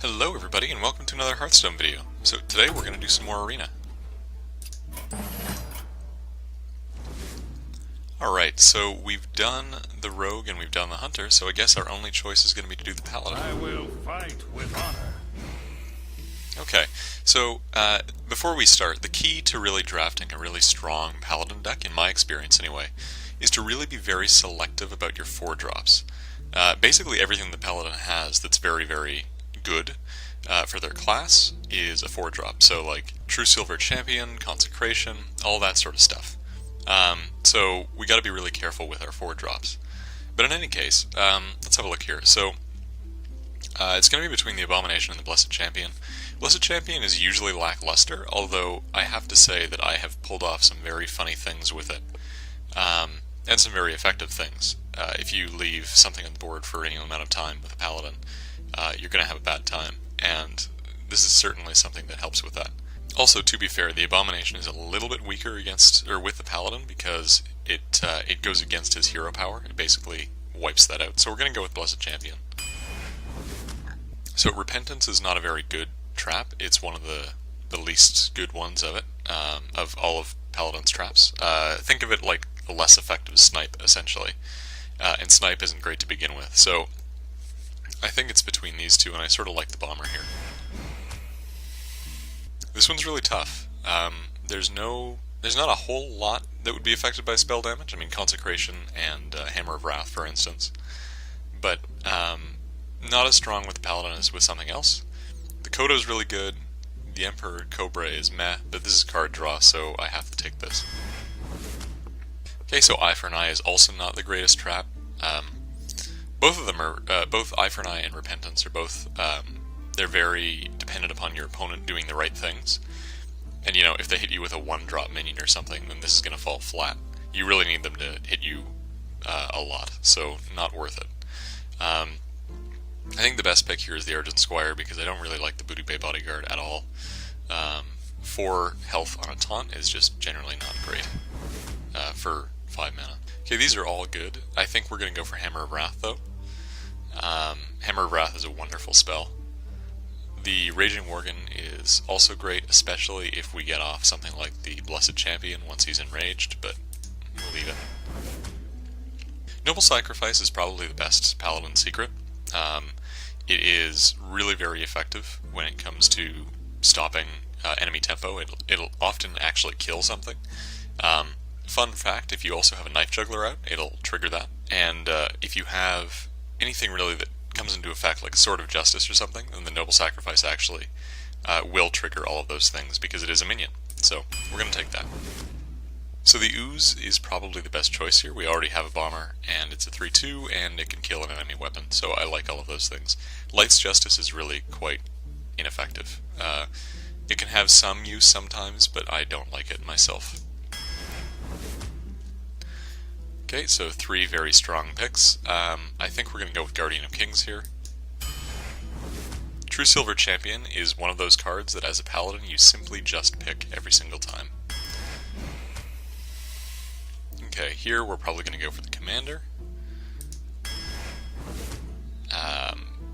Hello everybody and welcome to another Hearthstone video. So today we're going to do some more Arena. Alright, so we've done the Rogue and we've done the Hunter, so I guess our only choice is going to be to do the Paladin. I will fight with honor. Okay, so before we start, the key to really drafting a really strong Paladin deck, in my experience anyway, is to really be very selective about your 4-drops. Basically everything the Paladin has that's very, very good for their class is a 4-drop. So like True Silver Champion, Consecration, all that sort of stuff. So we got to be really careful with our 4-drops. But in any case, let's have a look here. So it's going to be between the Abomination and the Blessed Champion. Blessed Champion is usually lackluster, although I have to say that I have pulled off some very funny things with it, and some very effective things. If you leave something on the board for any amount of time with a Paladin, you're going to have a bad time, and this is certainly something that helps with that. Also, to be fair, the Abomination is a little bit weaker against or with the Paladin because it goes against his hero power. It basically wipes that out. So we're going to go with Blessed Champion. So Repentance is not a very good trap. It's one of the least good ones of it, of all of Paladin's traps. Think of it like a less effective Snipe, essentially. And Snipe isn't great to begin with. So I think it's between these two, and I sort of like the Bomber here. This one's really tough. There's not a whole lot that would be affected by spell damage. I mean, Consecration and Hammer of Wrath, for instance. But not as strong with the Paladin as with something else. The Kodo's really good. The Emperor Cobra is meh, but this is card draw, so I have to take this. Okay, so Eye for an Eye is also not the greatest trap. Both of them are, both Eye for an Eye and Repentance are both, they're very dependent upon your opponent doing the right things. And, you know, if they hit you with a 1-drop minion or something, then this is going to fall flat. You really need them to hit you a lot, so not worth it. I think the best pick here is the Argent Squire, because I don't really like the Booty Bay Bodyguard at all. 4 health on a taunt is just generally not great for 5 mana. Okay, these are all good. I think we're going to go for Hammer of Wrath, though. Hammer of Wrath is a wonderful spell. The Raging Worgen is also great, especially if we get off something like the Blessed Champion once he's enraged, but we'll leave it. Noble Sacrifice is probably the best Paladin secret. It is really very effective when it comes to stopping enemy tempo. It'll often actually kill something. Fun fact, if you also have a Knife Juggler out, it'll trigger that. And if you have anything really that comes into effect, like a Sword of Justice or something, then the Noble Sacrifice actually will trigger all of those things because it is a minion. So we're going to take that. So the Ooze is probably the best choice here. We already have a Bomber, and it's a 3/2, and it can kill an enemy weapon, so I like all of those things. Light's Justice is really quite ineffective. It can have some use sometimes, but I don't like it myself. Okay, so 3 very strong picks. I think we're going to go with Guardian of Kings here. True Silver Champion is one of those cards that as a Paladin you simply just pick every single time. Okay, here we're probably going to go for the Commander.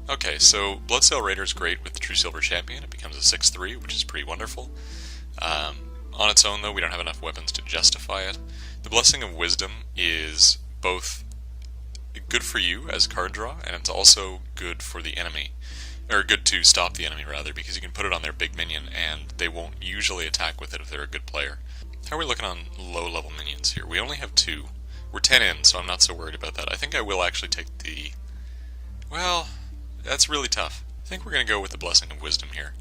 Okay, so Bloodsail Raider is great with the True Silver Champion. It becomes a 6/3, which is pretty wonderful. On its own, though, we don't have enough weapons to justify it. The Blessing of Wisdom is both good for you as card draw, and it's also good for the enemy. Or good to stop the enemy, rather, because you can put it on their big minion, and they won't usually attack with it if they're a good player. How are we looking on low-level minions here? We only have 2. We're 10 in, so I'm not so worried about that. I think I will actually take the... Well, that's really tough. I think we're going to go with the Blessing of Wisdom here.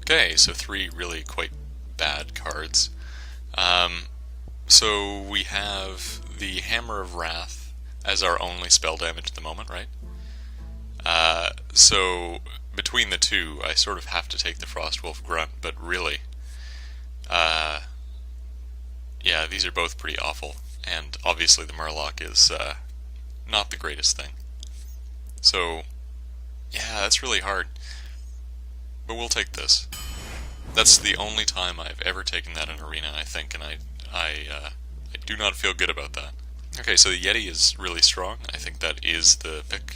Okay, so 3 really quite bad cards. So we have the Hammer of Wrath as our only spell damage at the moment, right? So between the two, I sort of have to take the Frostwolf Grunt, but really, yeah, these are both pretty awful, and obviously the Murloc is not the greatest thing. So, yeah, that's really hard, but we'll take this. That's the only time I've ever taken that in Arena, I think, and I do not feel good about that. Okay, so the Yeti is really strong. I think that is the pick.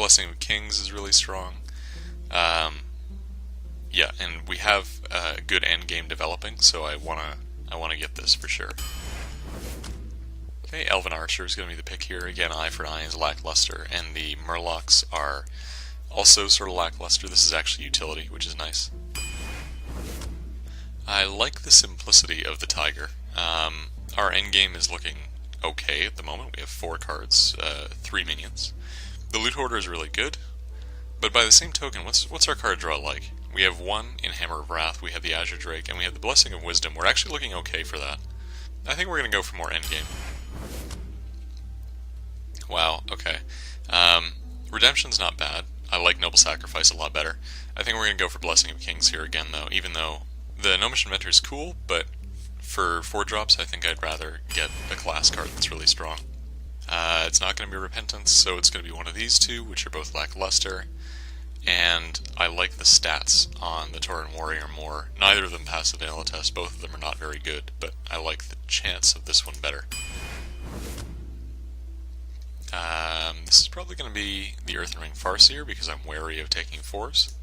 Blessing of Kings is really strong. Yeah, and we have good endgame developing, so I wanna get this for sure. Okay, Elven Archer is going to be the pick here. Again, eye for an eye is lackluster, and the Murlocs are also sort of lackluster. This is actually utility, which is nice. I like the simplicity of the Tiger. Our endgame is looking okay at the moment. We have 4 cards, 3 minions. The Loot Hoarder is really good, but by the same token, what's our card draw like? We have 1 in Hammer of Wrath, we have the Azure Drake, and we have the Blessing of Wisdom. We're actually looking okay for that. I think we're going to go for more endgame. Wow, okay. Redemption's not bad. I like Noble Sacrifice a lot better. I think we're going to go for Blessing of Kings here again, though, even though the Gnomish Inventor is cool, but for 4 drops, I think I'd rather get a class card that's really strong. It's not going to be Repentance, so it's going to be one of these 2, which are both lackluster. And I like the stats on the Tauren Warrior more. Neither of them pass the vanilla test, both of them are not very good, but I like the chance of this one better. This is probably going to be the Earthen Ring Farseer, because I'm wary of taking 4s.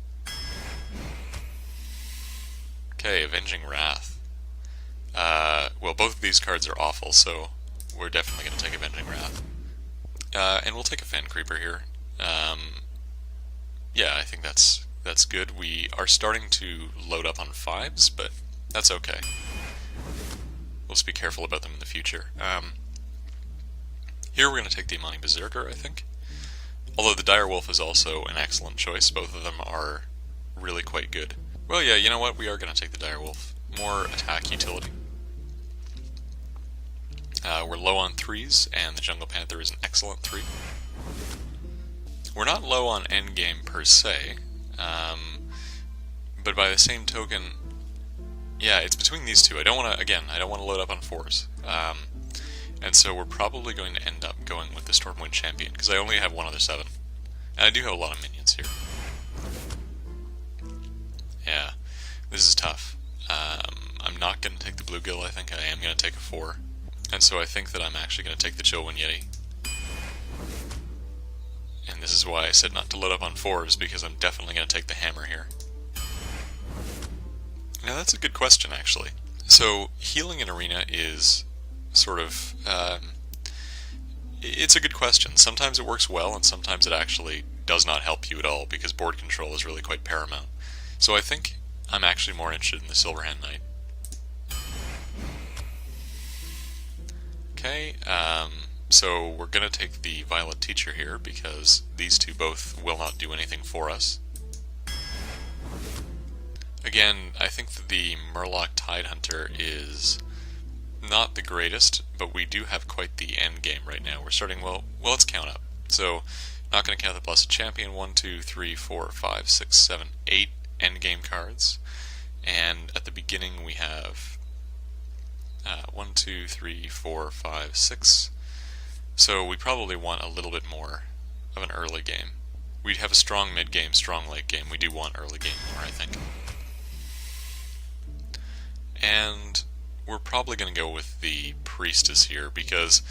Okay, Avenging Wrath. Well, both of these cards are awful, so we're definitely going to take Avenging Wrath. And we'll take a Fen Creeper here. Yeah, I think that's good. We are starting to load up on 5s, but that's okay. We'll just be careful about them in the future. Here we're going to take the Imani Berserker, I think. Although the Dire Wolf is also an excellent choice. Both of them are really quite good. Well, yeah, you know what? We are going to take the Dire Wolf. More attack utility. We're low on 3s, and the Jungle Panther is an excellent 3. We're not low on endgame per se, but by the same token, yeah, it's between these 2. I don't want to load up on 4s. And so we're probably going to end up going with the Stormwind Champion, because I only have 1 other 7. And I do have a lot of minions here. Yeah, this is tough. I'm not going to take the Bluegill, I think I am going to take a 4. And so I think that I'm actually going to take the Chillwind Yeti. And this is why I said not to load up on 4s, because I'm definitely going to take the Hammer here. Now that's a good question, actually. So, healing in Arena is sort of, it's a good question. Sometimes it works well, and sometimes it actually does not help you at all, because board control is really quite paramount. So I think I'm actually more interested in the Silverhand Knight. Okay, so we're going to take the Violet Teacher here, because these 2 both will not do anything for us. Again, I think that the Murloc Tidehunter is not the greatest, but we do have quite the end game right now. We're starting, well, let's count up. So, not going to count the Blessed Champion, 1, 2, 3, 4, 5, 6, 7, 8 end game cards. And at the beginning we have 1, 2, 3, 4, 5, 6. So we probably want a little bit more of an early game. We'd have a strong mid game, strong late game. We do want early game more, I think. And we're probably going to go with the Priestess here, because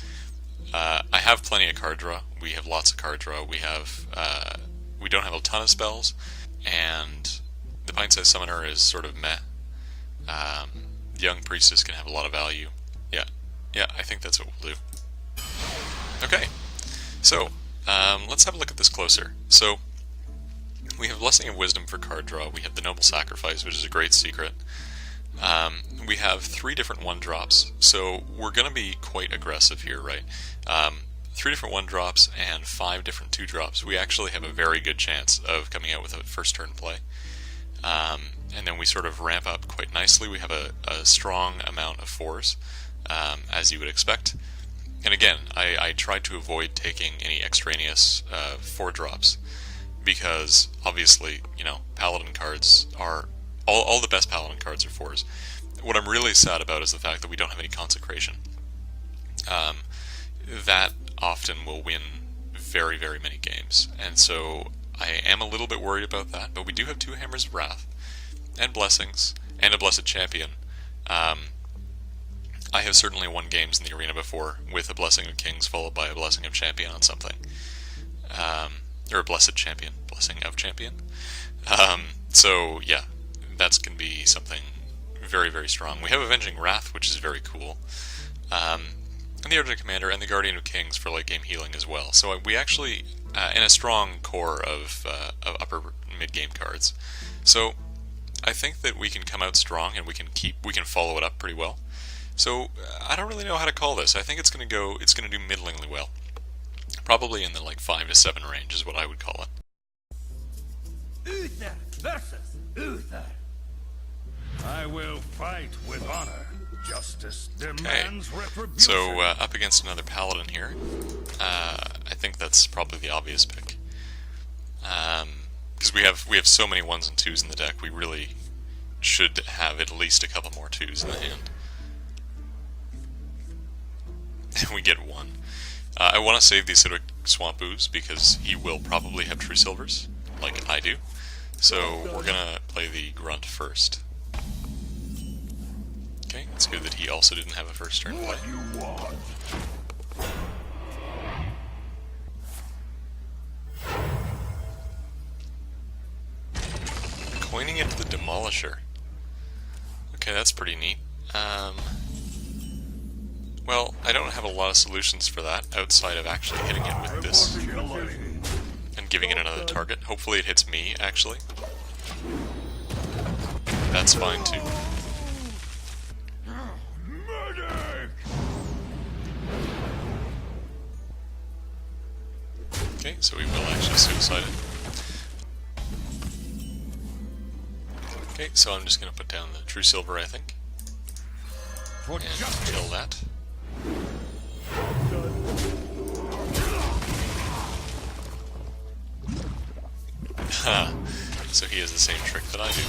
I have plenty of card draw. We have lots of card draw. We don't have a ton of spells, and the Pint-Sized Summoner is sort of meh. Young Priestess can have a lot of value. Yeah, I think that's what we'll do. Okay, so let's have a look at this closer. So we have Blessing of Wisdom for card draw. We have the Noble Sacrifice, which is a great secret. We have 3 different 1-drops, so we're going to be quite aggressive here, right? 3 different 1-drops and 5 different 2-drops. We actually have a very good chance of coming out with a first turn play. And then we sort of ramp up quite nicely. We have a strong amount of 4s, as you would expect. And again, I tried to avoid taking any extraneous 4-drops, because obviously, Paladin cards are... All the best Paladin cards are 4s. What I'm really sad about is the fact that we don't have any Consecration. That often will win very, very many games. And so I am a little bit worried about that, but we do have 2 Hammers of Wrath, and Blessings, and a Blessed Champion. I have certainly won games in the arena before with a Blessing of Kings followed by a Blessing of Champion on something. or a blessed champion, blessing of champion. So yeah, that's going to be something very, very strong. We have Avenging Wrath, which is very cool. And the Urgent Commander and the Guardian of Kings for late game healing as well. So we actually, in a strong core of upper mid-game cards. So I think that we can come out strong and we can follow it up pretty well. So I don't really know how to call this. I think it's going to do middlingly well. Probably in the like 5 to 7 range is what I would call it. Uther versus Uther. I will fight with honor. Justice demands retribution. So up against another Paladin here. I think that's probably the obvious pick. Because we have so many 1s and 2s in the deck, we really should have at least a couple more 2s in the hand. And we get 1. I want to save the Acidic Swamp Ooze because he will probably have True Silvers, like I do. So we're gonna play the Grunt first. Okay, it's good that he also didn't have a first turn play. Coining it to the Demolisher. Okay, that's pretty neat. Well, I don't have a lot of solutions for that outside of actually hitting it with this and giving it another target. Hopefully it hits me, actually. That's fine too. Okay, so we will actually suicide it. Okay, so I'm just going to put down the True Silver, I think. And kill that. So he has the same trick that I do.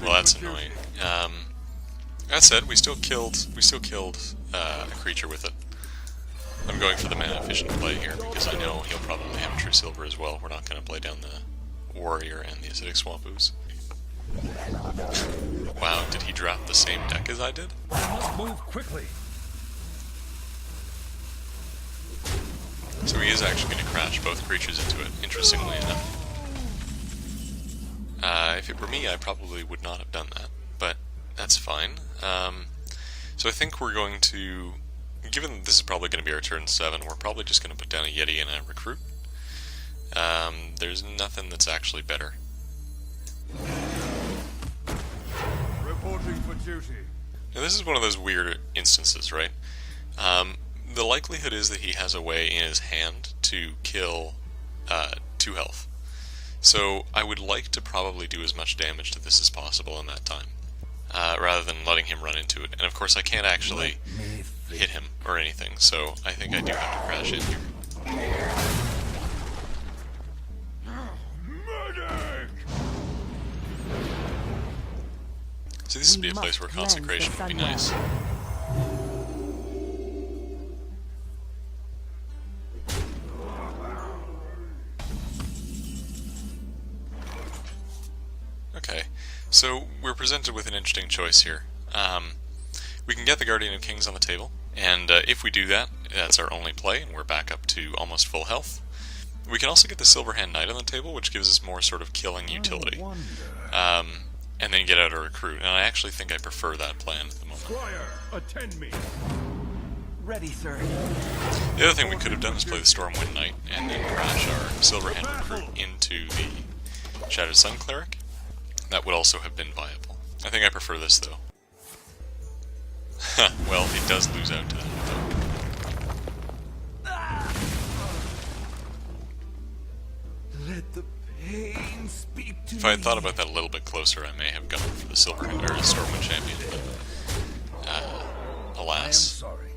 Well, that's annoying. That said, we still killed a creature with it. I'm going for the mana efficient play here because I know he'll probably have True Silver as well. We're not going to play down the Warrior and the Acidic Swamp Ooze. Wow, did he drop the same deck as I did? I must move quickly. So he is actually going to crash both creatures into it, interestingly enough. If it were me, I probably would not have done that, but that's fine. So I think we're going to, given that this is probably going to be our turn 7, we're probably just going to put down a Yeti and a Recruit. There's nothing that's actually better. Reporting for duty. Now this is one of those weird instances, right? The likelihood is that he has a way in his hand to kill 2 health. So I would like to probably do as much damage to this as possible in that time, rather than letting him run into it. And of course I can't actually hit him or anything, so I think I do have to crash in here. So this would be a place where Consecration would be nice. Okay, so we're presented with an interesting choice here. We can get the Guardian of Kings on the table, and if we do that, that's our only play, and we're back up to almost full health. We can also get the Silverhand Knight on the table, which gives us more sort of killing utility. And then get out a Recruit, and I actually think I prefer that plan at the moment. Squire, attend me. Ready, sir. The other thing we could have done is play the Stormwind Knight, and then crash our Silverhand Recruit into the Shattered Sun Cleric. That would also have been viable. I think I prefer this, though. Well, it does lose out to that, though. Let the pain speak to If I had thought about that a little bit closer, I may have gone for the Silverhand or the Stormwind Champion, but alas. I am sorry.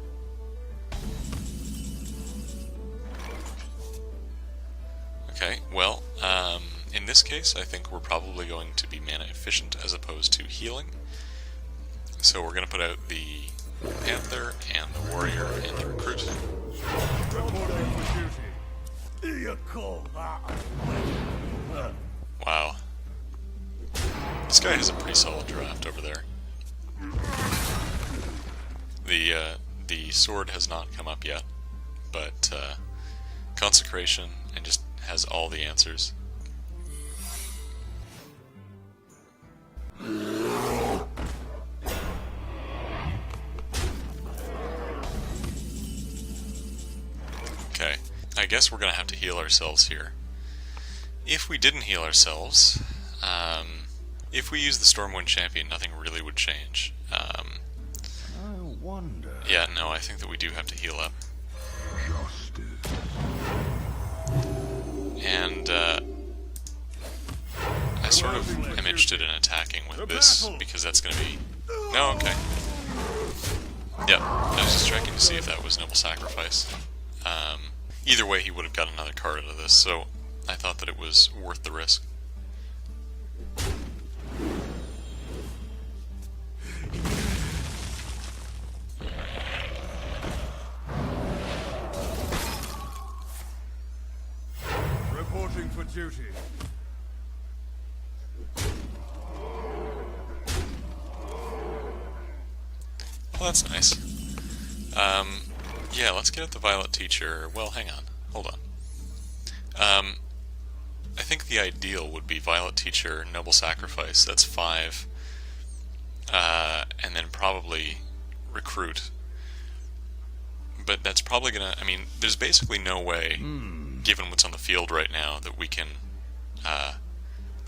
Okay, well, in this case, I think we're probably going to be mana efficient as opposed to healing. So we're going to put out the Panther and the Warrior and the Recruit. Reporting for duty. Wow. This guy has a pretty solid draft over there. The sword has not come up yet, but Consecration, and just has all the answers. Okay, I guess we're gonna have to heal ourselves here. If we didn't heal ourselves, if we use the Stormwind Champion, nothing really would change. I wonder. Yeah, no, I think that we do have to heal up. And I sort of am interested in attacking with this, because that's going to be... No, okay. Yeah, I was just checking to see if that was Noble Sacrifice. Either way, he would have got another card out of this, so I thought that it was worth the risk. Reporting for duty. Well, that's nice. Yeah, let's get at the Violet Teacher. Well, hang on. Hold on. I think the ideal would be Violet Teacher, Noble Sacrifice. That's 5. And then probably Recruit. But that's probably gonna... I mean, there's basically no way, given what's on the field right now, that we can... that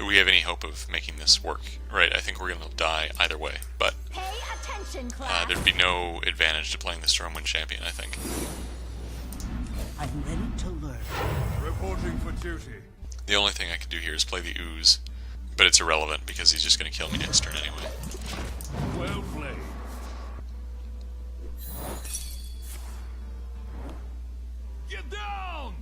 we have any hope of making this work. Right, I think we're gonna die either way. But Pay attention, class. there'd be no advantage to playing the Stormwind Champion, I think. I'm ready to learn. Reporting for duty. The only thing I can do here is play the Ooze, but it's irrelevant because he's just going to kill me next turn anyway. Well played. Get down!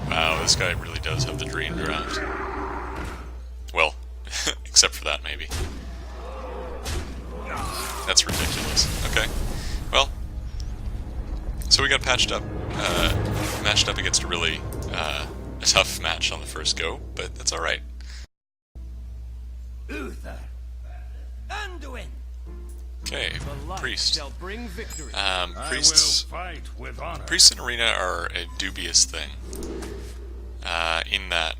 Wow, this guy really does have the Dream Draft. Well, except for that, maybe. That's ridiculous. Okay, well, so we got patched up, matched up against a really a tough match on the first go, but that's alright. Uther. Anduin. Okay, Priest. Shall bring victory. Priests, I will fight with honor. Priests in Arena are a dubious thing, in that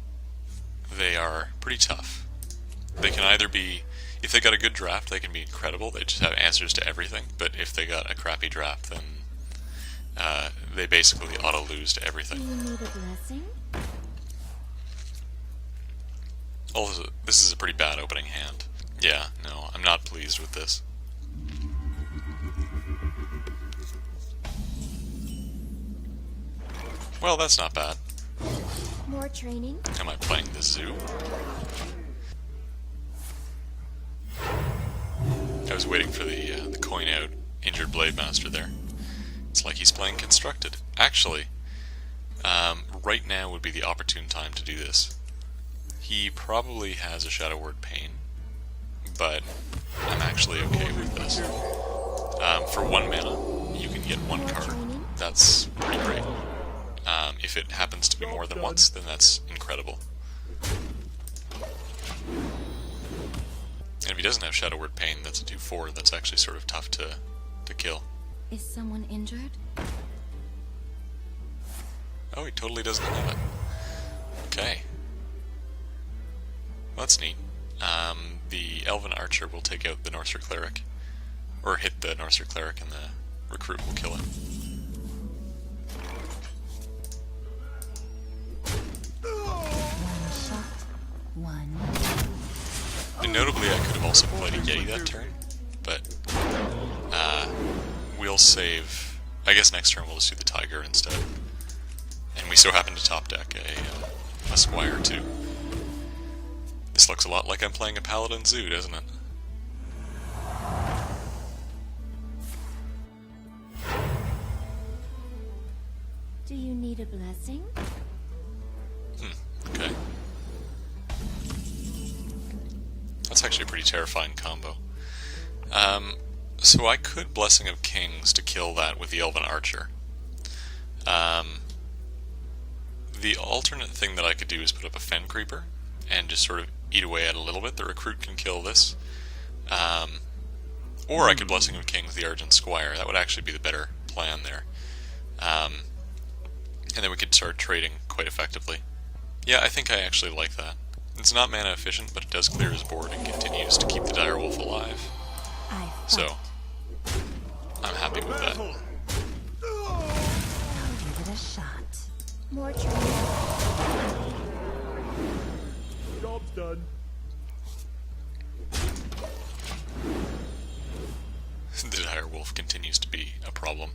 they are pretty tough. They can either be, if they got a good draft, they can be incredible, they just have answers to everything, but if they got a crappy draft, then they basically auto-lose to everything. Do you need a blessing? Also, this is a pretty bad opening hand. Yeah, no, I'm not pleased with this. Well, that's not bad. More training? Am I playing the zoo? I was waiting for the coin out injured Blade Master there. It's like he's playing Constructed. Actually, right now would be the opportune time to do this. He probably has a Shadow Word Pain, but I'm actually okay with this. For 1 mana, you can get 1 card. That's pretty great. If it happens to be more than once, then that's incredible. And if he doesn't have Shadow Word Pain, that's a 2/4. That's actually sort of tough to kill. Is someone injured? Oh, he totally doesn't have it. Okay. Well, that's neat. The Elven Archer will take out the Northern Cleric. Or hit the Northern Cleric, and the Recruit will kill it. One shot, one. And notably, I could have also played a Yeti that turn, but we'll save... I guess next turn we'll just do the Tiger instead. And we so happen to top deck a Squire too. This looks a lot like I'm playing a Paladin Zoo, doesn't it? Do you need a blessing? Okay. That's actually a pretty terrifying combo. So I could Blessing of Kings to kill that with the Elven Archer. The alternate thing that I could do is put up a Fen Creeper and just sort of eat away at it a little bit. The Recruit can kill this. Or I could Blessing of Kings the Argent Squire. That would actually be the better plan there. And then we could start trading quite effectively. Yeah, I think I actually like that. It's not mana efficient, but it does clear his board and continues to keep the Direwolf alive. So, I'm happy with that. I'll give it a shot. More training. Job's done. The Direwolf continues to be a problem.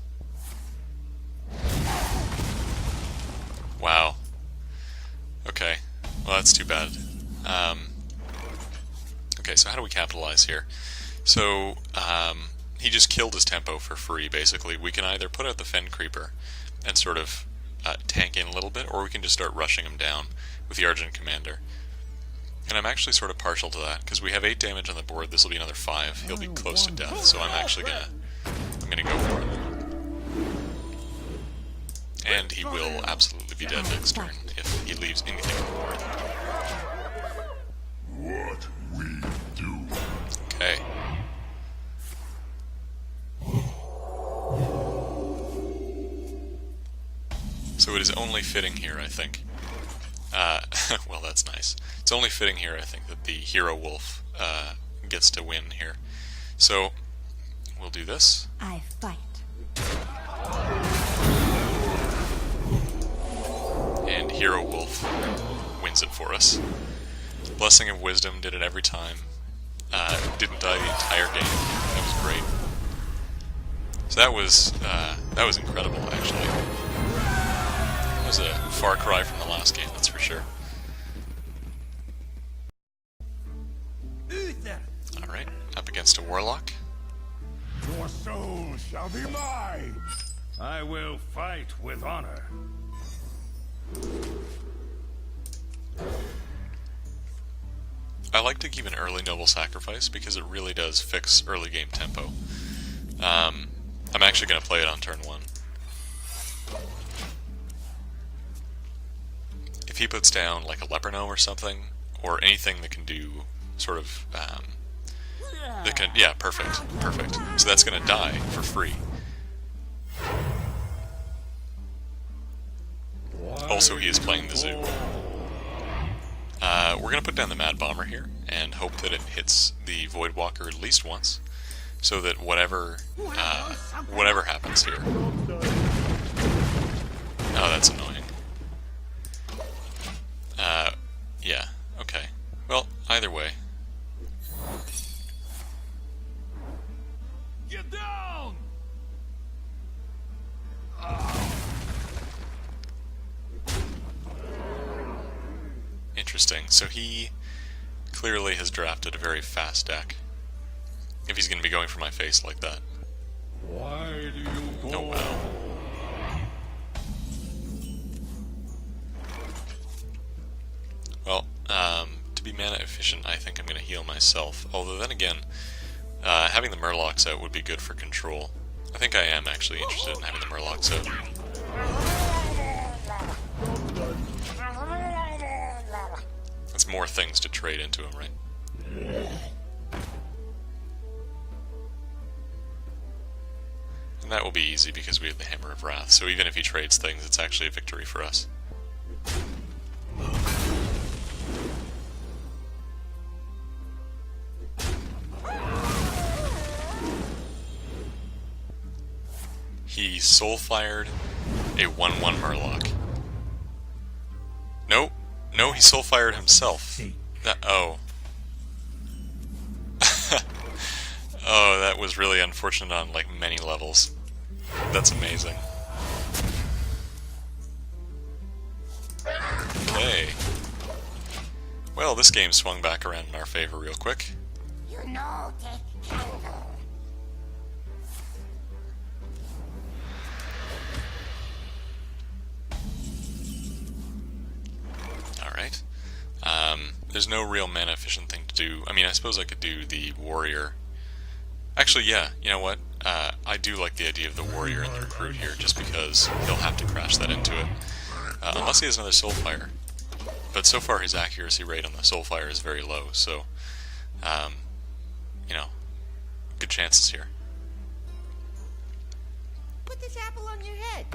Wow. Okay. Well, that's too bad. Okay, so how do we capitalize here? So, he just killed his tempo for free, basically. We can either put out the Fen Creeper and sort of tank in a little bit, or we can just start rushing him down with the Argent Commander. And I'm actually sort of partial to that, because we have 8 damage on the board, this will be another 5. He'll be close to death, so I'm actually gonna go for it. And he will absolutely be dead next turn if he leaves anything on the board. What we do. Okay. So it is only fitting here, I think. Well, that's nice. It's only fitting here, I think, that the Hero Wolf gets to win here. So, we'll do this. I fight. And Hero Wolf wins it for us. Blessing of Wisdom did it every time. Didn't die the entire game. That was great. So that was incredible, actually. That was a far cry from the last game, that's for sure. Alright, up against a Warlock. Your soul shall be mine. I will fight with honor. I like to keep an early Noble Sacrifice because it really does fix early game tempo. I'm actually going to play it on turn 1. If he puts down like a Leper Gnome or something, or anything that can do sort of, yeah, perfect. So that's going to die for free. Also, he is playing the Zoo. We're going to put down the Mad Bomber here, and hope that it hits the Voidwalker at least once, so that whatever happens here... Oh, that's annoying. Yeah, okay. Well, either way. Get down! Interesting. So he clearly has drafted a very fast deck, if he's going to be going for my face like that. Why do you go? Oh, wow. Well, to be mana efficient, I think I'm going to heal myself. Although then again, having the Murlocs out would be good for control. I think I am actually interested in having the Murlocs out. That's more things to trade into him, right? And that will be easy because we have the Hammer of Wrath, so even if he trades things, it's actually a victory for us. He soul-fired a 1/1 Murloc. Nope. No, he soul-fired himself. Oh. Oh, that was really unfortunate on, like, many levels. That's amazing. Okay. Well, this game swung back around in our favor real quick. You know, take candle. Alright. There's no real mana efficient thing to do. I mean, I suppose I could do the warrior. Actually, yeah, you know what? I do like the idea of the warrior and the recruit here, just because he'll have to crash that into it. Unless he has another soulfire. But so far his accuracy rate on the soulfire is very low, so, you know, good chances here. Put this apple on your head.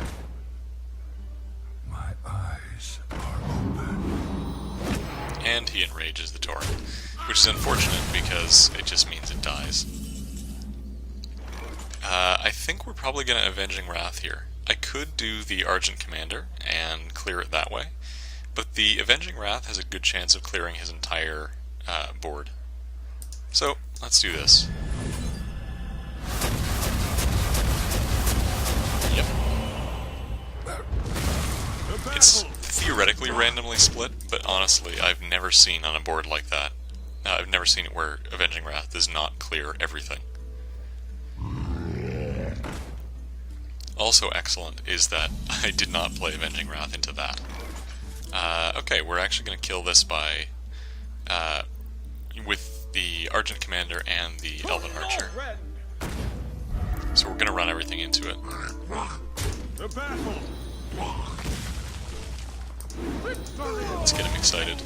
My eyes are open. And he enrages the torrent, which is unfortunate because it just means it dies. I think we're probably going to Avenging Wrath here. I could do the Argent Commander and clear it that way, but the Avenging Wrath has a good chance of clearing his entire board. So, let's do this. Yep. It's theoretically randomly split, but honestly, I've never seen on a board like that. I've never seen it where Avenging Wrath does not clear everything. Also excellent is that I did not play Avenging Wrath into that. Okay, we're actually going to kill this by with the Argent Commander and the Elven Archer. So we're going to run everything into it. The battle. Let's get him excited.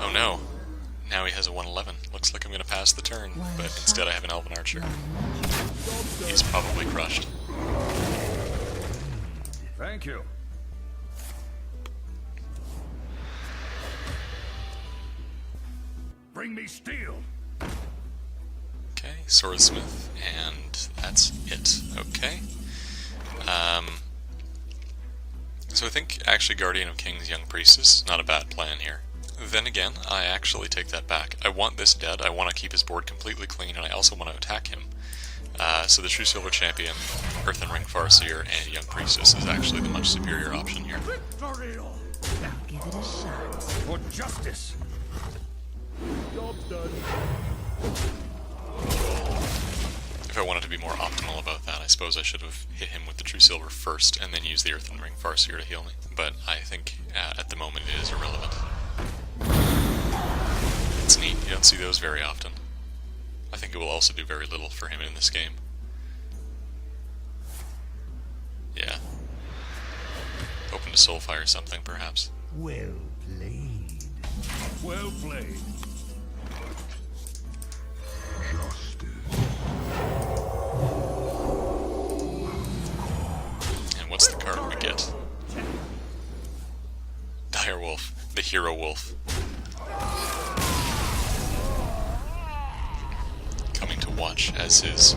Oh no, now he has a 111. Looks like I'm going to pass the turn, but instead I have an Elven Archer. He's probably crushed. Thank you. Bring me steel. Okay, Swordsmith, and that's it. Okay. So I think actually Guardian of Kings, Young Priestess, not a bad plan here. Then again, I actually take that back. I want this dead, I want to keep his board completely clean, and I also want to attack him. So the True Silver Champion, Earthen Ring Farseer, and Young Priestess is actually the much superior option here. Victory! Give it a shot. For justice. Job done. If I wanted to be more optimal about that, I suppose I should have hit him with the True Silver first and then used the Earthen Ring Farseer to heal me. But I think at the moment it is irrelevant. It's neat, you don't see those very often. I think it will also do very little for him in this game. Yeah. Open to Soulfire something, perhaps. Well played. Well played. And what's the card we get? Direwolf, the Hero Wolf. Coming to watch as his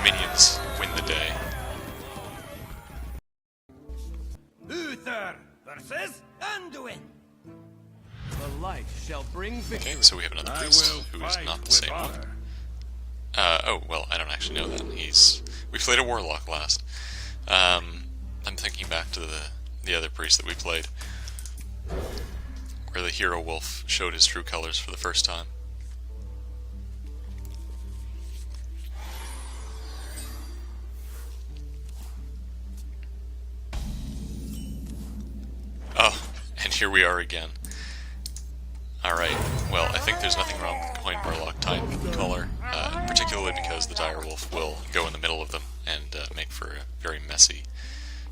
minions win the day. Uther versus Anduin. The light shall bring victory. Okay, so we have another priest who is not the same one. Oh, well, I don't actually know that. We played a warlock last. I'm thinking back to the other priest that we played, where the Hero Wolf showed his true colors for the first time. Oh, and here we are again. Alright, well, I think there's nothing wrong with Coin Warlock type color, particularly because the Direwolf will go in the middle of them and make for a very messy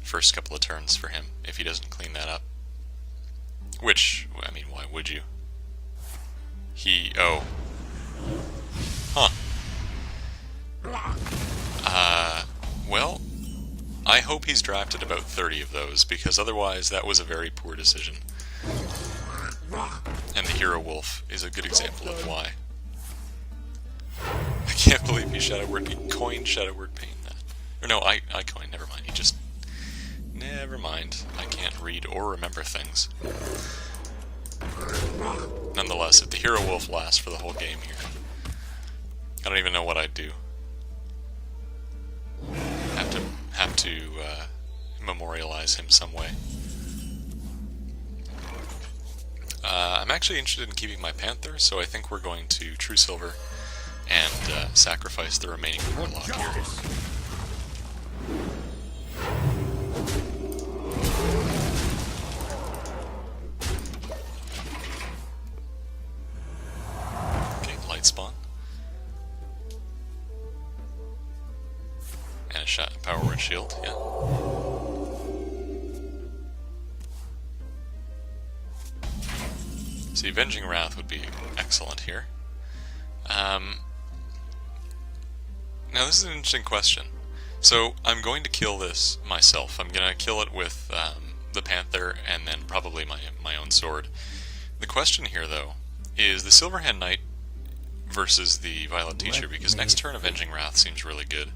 first couple of turns for him if he doesn't clean that up. Which, I mean, why would you? Oh. Huh. Well, I hope he's drafted about 30 of those, because otherwise that was a very poor decision. And the Hero Wolf is a good example of why. I can't believe he Shadow Word Pain. Coined Shadow Word Pain that. Or no, I coined, never mind. He just... Never mind. I can't read or remember things. Nonetheless, if the Hero Wolf lasts for the whole game here, I don't even know what I'd do. Have to memorialize him some way. I'm actually interested in keeping my Panther, so I think we're going to True Silver and sacrifice the remaining Warlock here. Okay, Light Spawn. And a shot Power Word Shield, yeah. See, Avenging Wrath would be excellent here. Now this is an interesting question. So I'm going to kill this myself. I'm going to kill it with the Panther and then probably my own sword. The question here, though, is the Silverhand Knight versus the Violet Teacher, because next turn Avenging Wrath seems really good.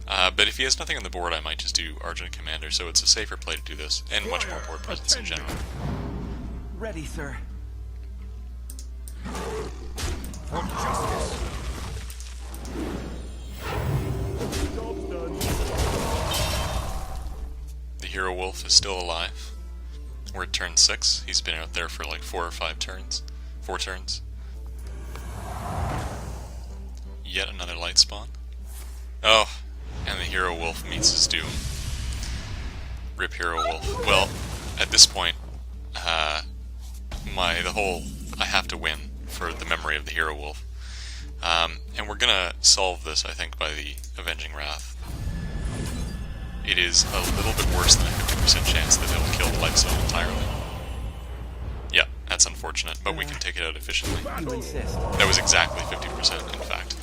But if he has nothing on the board, I might just do Argent Commander, so it's a safer play to do this, and much more board presence in general. Ready, sir. For justice. Job's done. The Hero Wolf is still alive. We're at turn 6. He's been out there for like 4 or 5 turns. 4 turns. Yet another light spawn. Oh, and the Hero Wolf meets his doom. Rip Hero Wolf. Well, at this point, I have to win for the memory of the Hero Wolf. And we're gonna solve this, I think, by the Avenging Wrath. It is a little bit worse than a 50% chance that it'll kill the Light Zone entirely. Yeah, that's unfortunate, but we can take it out efficiently. You insist. That was exactly 50%, in fact.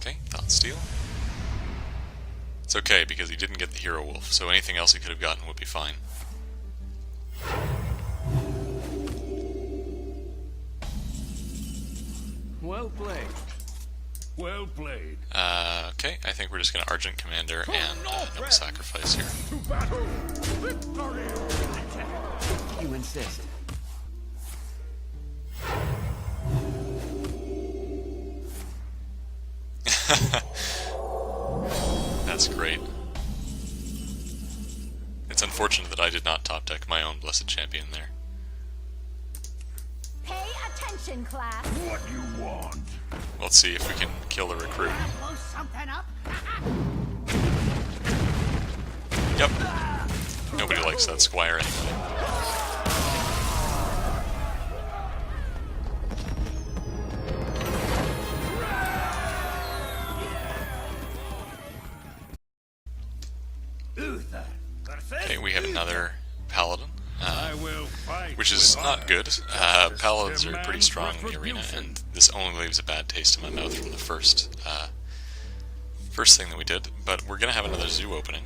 Okay, Thought Steal. It's okay, because he didn't get the Hero Wolf, so anything else he could have gotten would be fine. Well played. Well played. Okay, I think we're just going to Argent Commander and no sacrifice here. To battle. Victory. You insist. That's great. It's unfortunate that I did not top deck my own Blessed Champion there. Pay attention, class. What you want? Let's see if we can kill the recruit. Blow something up? Yep. Nobody likes that Squire anyway. Okay, we have another Paladin, I will fight which is with not fire. good. Justice Paladins are pretty demands strong in the arena, retribution. and this only leaves a bad taste in my mouth from the first thing that we did. But we're going to have another zoo opening.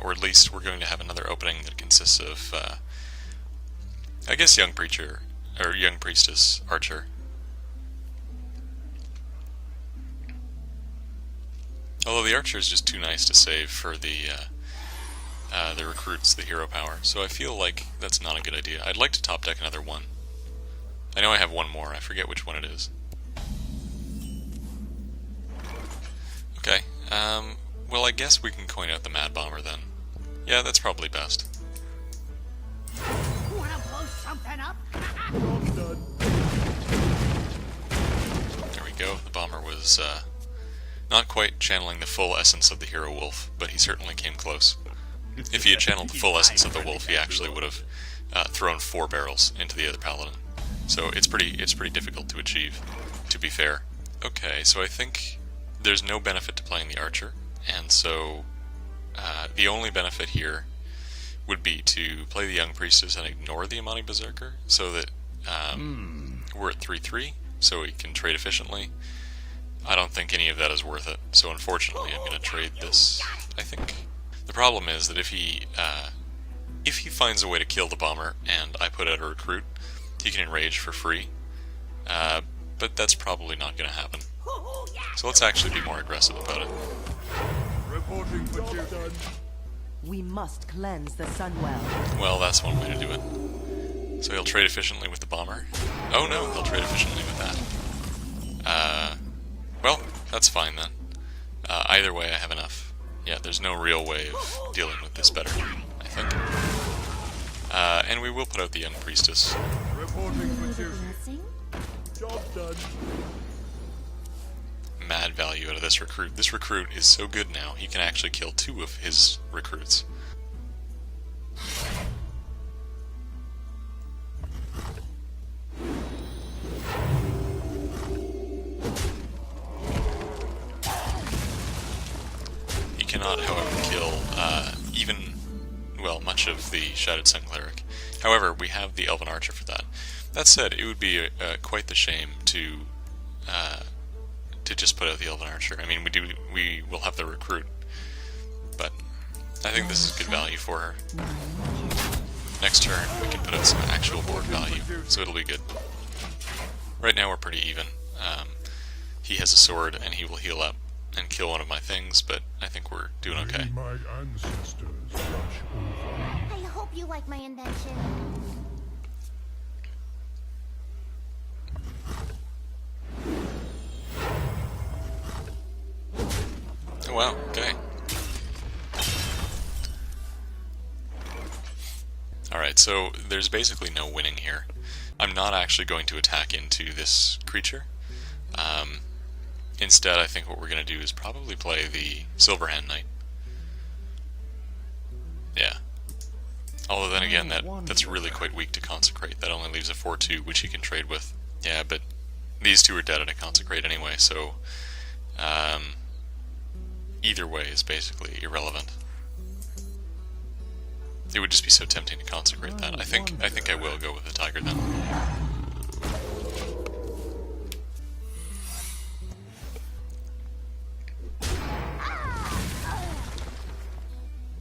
Or at least we're going to have another opening that consists of, I guess, Young Preacher, or Young Priestess Archer. Although the Archer is just too nice to save for the recruits, the hero power, so I feel like that's not a good idea. I'd like to top deck another one. I know I have one more, I forget which one it is. Okay, well I guess we can coin out the Mad Bomber then. Yeah, that's probably best. Wanna blow something up? There we go, the Bomber was not quite channeling the full essence of the Hero Wolf, but he certainly came close. If he had channeled the full essence of the wolf, he actually would have thrown 4 barrels into the other Paladin. So it's pretty difficult to achieve, to be fair. Okay, so I think there's no benefit to playing the Archer, and so the only benefit here would be to play the Young Priestess and ignore the Amani Berserker, so that we're at 3-3, so we can trade efficiently. I don't think any of that is worth it, so unfortunately I'm going to trade this, I think. The problem is that if he finds a way to kill the Bomber and I put out a recruit, he can enrage for free. But that's probably not going to happen. So let's actually be more aggressive about it. Reporting for duty. We must cleanse the Sunwell. Well, that's one way to do it. So he'll trade efficiently with the Bomber. Oh no, he'll trade efficiently with that. Well, that's fine then. Either way, I have enough. Yeah, there's no real way of dealing with this better, I think. And we will put out the Young Priestess. Reporting for duty. Blessing? Job done. Mad value out of this recruit. This recruit is so good now, he can actually kill 2 of his recruits. He cannot, however, kill much of the Shadowed Sun Cleric. However, we have the Elven Archer for that. That said, it would be quite the shame to to just put out the Elven Archer. I mean, we will have the recruit, but I think this is good value for her. Next turn, we can put out some actual board value, so it'll be good. Right now we're pretty even. He has a sword, and he will heal up and kill one of my things, but I think we're doing okay. My ancestors rush over. I hope you like my invention. Oh wow, okay. Alright, so there's basically no winning here. I'm not actually going to attack into this creature. Instead, I think what we're going to do is probably play the Silverhand Knight. Yeah. Although then again, that's really quite weak to Consecrate. That only leaves a 4-2, which he can trade with. Yeah, but these two are dead at a Consecrate anyway, so either way is basically irrelevant. It would just be so tempting to Consecrate that. I think I will go with the Tiger then.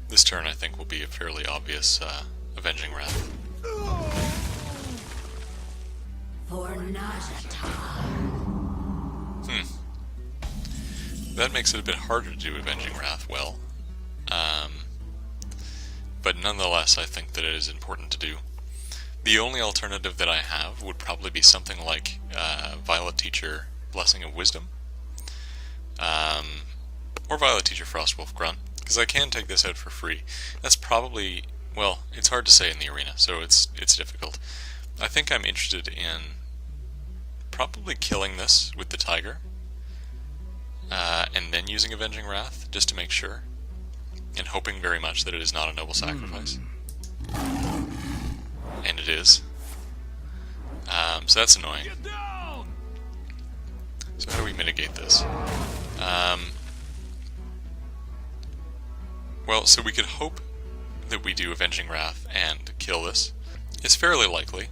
This turn I think will be a fairly obvious Avenging Wrath. For Najata. That makes it a bit harder to do Avenging Wrath well. But nonetheless, I think that it is important to do. The only alternative that I have would probably be something like Violet Teacher Blessing of Wisdom. Or Violet Teacher Frostwolf Grunt. Because I can take this out for free. That's probably, well, it's hard to say in the arena, so it's difficult. I think I'm interested in probably killing this with the Tiger. And then using Avenging Wrath, just to make sure. And hoping very much that it is not a noble sacrifice. And it is. So that's annoying. So how do we mitigate this? Well, so we could hope that we do Avenging Wrath and kill this. It's fairly likely.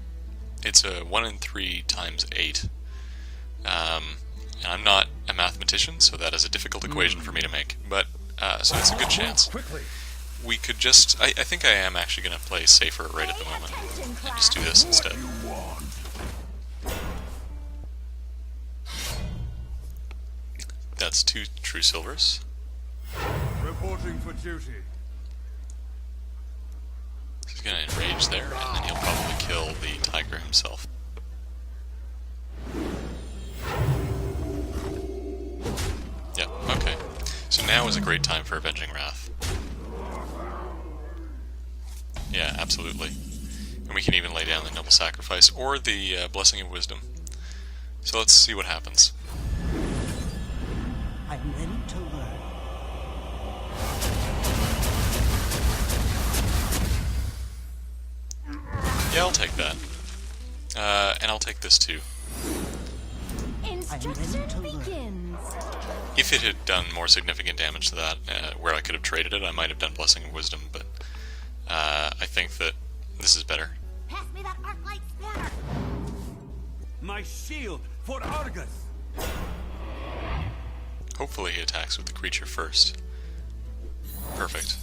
It's a 1 in 3 times 8. And I'm not a mathematician, so that is a difficult equation for me to make. But, so it's a good chance. We could just... I think I am actually going to play safer right at the moment. And just do this instead. That's 2 true silvers. Reporting for duty. He's going to enrage there, and then he'll probably kill the Tiger himself. Yep, okay. So now is a great time for Avenging Wrath. Yeah, absolutely. And we can even lay down the Noble Sacrifice, or the Blessing of Wisdom. So let's see what happens. I'm ready to learn. Yeah, I'll take that. And I'll take this too. Instruction begins. If it had done more significant damage to that, where I could have traded it, I might have done Blessing of Wisdom, but I think that this is better. Pass me that arc-light spanner. My shield for Argus. Hopefully he attacks with the creature first. Perfect.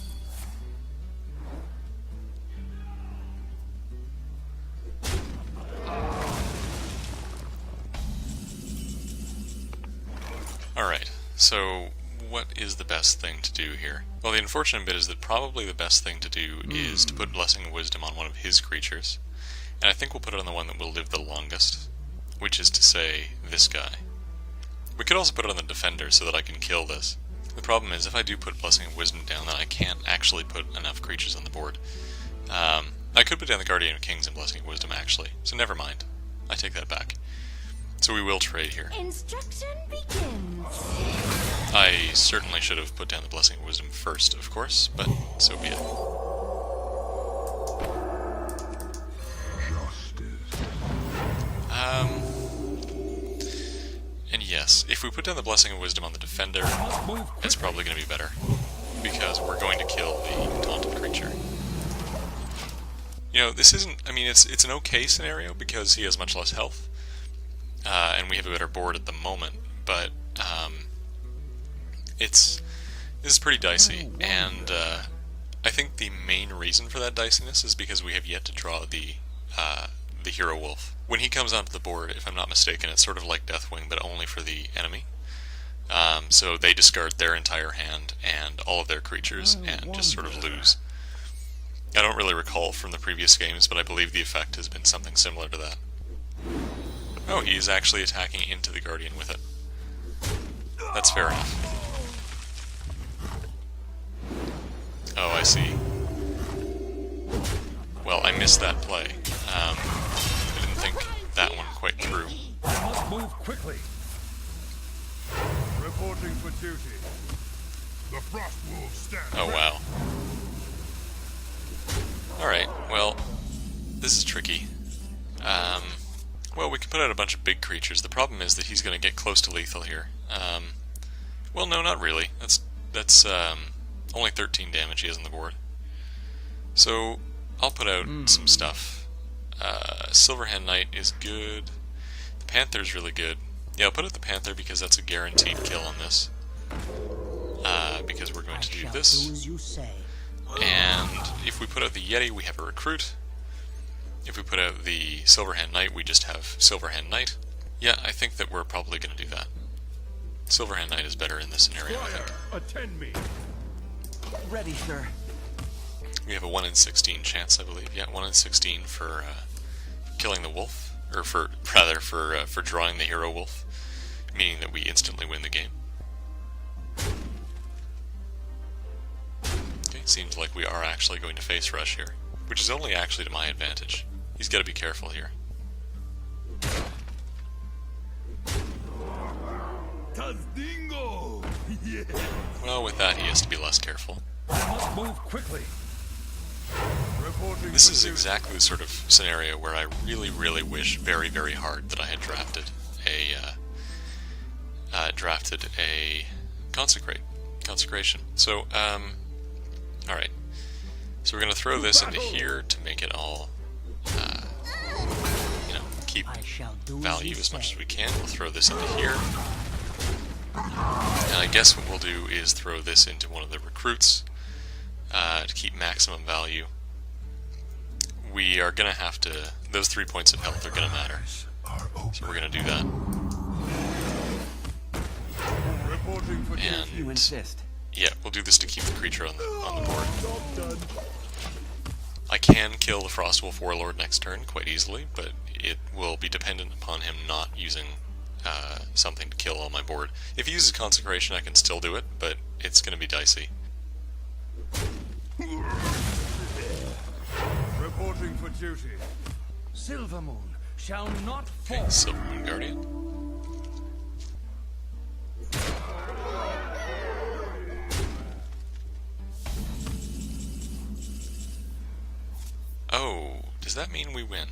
Alright, so what is the best thing to do here? Well, the unfortunate bit is that probably the best thing to do is to put Blessing of Wisdom on one of his creatures. And I think we'll put it on the one that will live the longest, which is to say, this guy. We could also put it on the Defender so that I can kill this. The problem is, if I do put Blessing of Wisdom down, then I can't actually put enough creatures on the board. I could put down the Guardian of Kings and Blessing of Wisdom, actually, so never mind. I take that back. So we will trade here. Instruction begins. I certainly should have put down the Blessing of Wisdom first, of course, but so be it. And yes, if we put down the Blessing of Wisdom on the Defender, it's probably going to be better, because we're going to kill the taunted creature. You know, this isn't, I mean, it's an okay scenario, because he has much less health. and we have a better board at the moment, but this is pretty dicey, and I think the main reason for that diciness is because we have yet to draw the Hero Wolf. When he comes onto the board, if I'm not mistaken, it's sort of like Deathwing, but only for the enemy. So they discard their entire hand and all of their creatures and just sort of lose. I don't really recall from the previous games, but I believe the effect has been something similar to that. Oh, he's actually attacking into the Guardian with it. That's fair enough. Oh, I see. Well, I missed that play. I didn't think that one quite through. I must move quickly. Reporting for duty. The frost wolves stand. Oh, wow. Alright, well, this is tricky. Well, we can put out a bunch of big creatures. The problem is that he's going to get close to lethal here. Well, no, not really. That's only 13 damage he has on the board. So, I'll put out some stuff. Silverhand Knight is good. The Panther's really good. Yeah, I'll put out the Panther because that's a guaranteed kill on this. Because we're going to do this. And if we put out the Yeti, we have a recruit. If we put out the Silverhand Knight, we just have Silverhand Knight. Yeah, I think that we're probably going to do that. Silverhand Knight is better in this scenario, I think. Attend me. Ready, sir. We have a 1 in 16 chance, I believe. Yeah, 1 in 16 for killing the wolf, or for drawing the Hero Wolf, meaning that we instantly win the game. Okay, seems like we are actually going to face rush here, which is only actually to my advantage. He's got to be careful here. Tazdingo! Yeah. Well, with that, he has to be less careful. I must move quickly. Reporting This for is duty. exactly the sort of scenario where I really, really wish very, very hard that I had drafted a consecration. So, alright. So we're going to throw this into here to make it all, keep value as much as we can. We'll throw this into here. And I guess what we'll do is throw this into one of the recruits to keep maximum value. We are going to have to... Those 3 points of health are going to matter. So we're going to do that. Reporting for duty. You And insist. yeah, we'll do this to keep the creature on the board. I can kill the Frostwolf Warlord next turn quite easily, but it will be dependent upon him not using something to kill on my board. If he uses Consecration, I can still do it, but it's going to be dicey. Reporting for duty. Silvermoon shall not fall. Okay, Silver Moon Guardian. Oh, does that mean we win?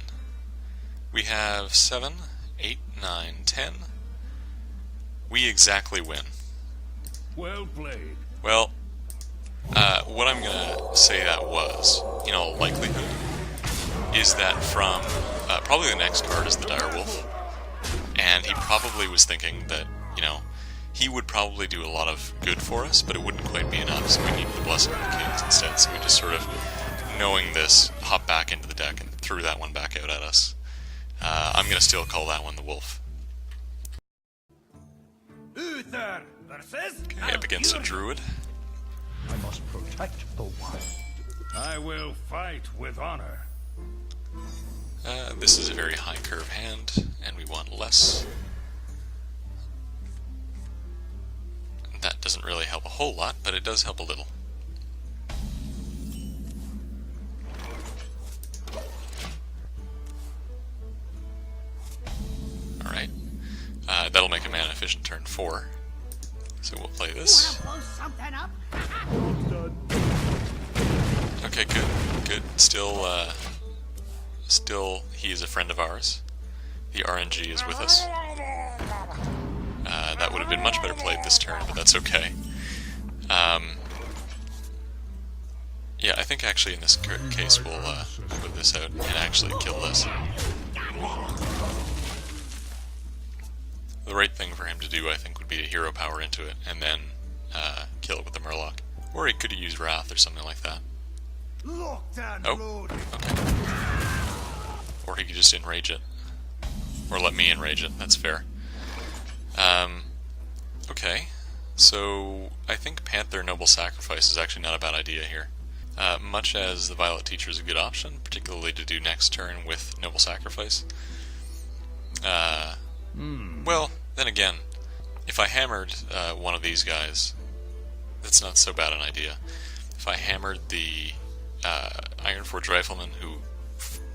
We have 7, 8, 9, 10. We exactly win. Well played. Well, what I'm gonna say that was, in all likelihood, is that from probably the next card is the Direwolf, and he probably was thinking that, he would probably do a lot of good for us, but it wouldn't quite be enough, so we needed the Blessing of the Kings instead, so we just sort of, knowing this, hopped back into the deck and threw that one back out at us. I'm gonna still call that one the Wolf. Uther versus Okay, up against a Druid. I must protect the wild. I will fight with honor. This is a very high curve hand, and we want less. That doesn't really help a whole lot, but it does help a little. Alright. That'll make a mana efficient turn 4. So we'll play this. Okay, good. Good. Still, he is a friend of ours. The RNG is with us. That would have been much better played this turn, but that's okay. Yeah, I think actually in this case we'll put this out and actually kill this. the right thing for him to do, I think, would be to hero power into it, and then kill it with the Murloc. Or he could have used Wrath or something like that. Locked and Oh, loaded. okay. Or he could just enrage it. Or let me enrage it, that's fair. Okay, so I think Panther Noble Sacrifice is actually not a bad idea here. Much as the Violet Teacher is a good option, particularly to do next turn with Noble Sacrifice. Well, then again, if I hammered one of these guys, that's not so bad an idea. If I hammered the Ironforge Rifleman, who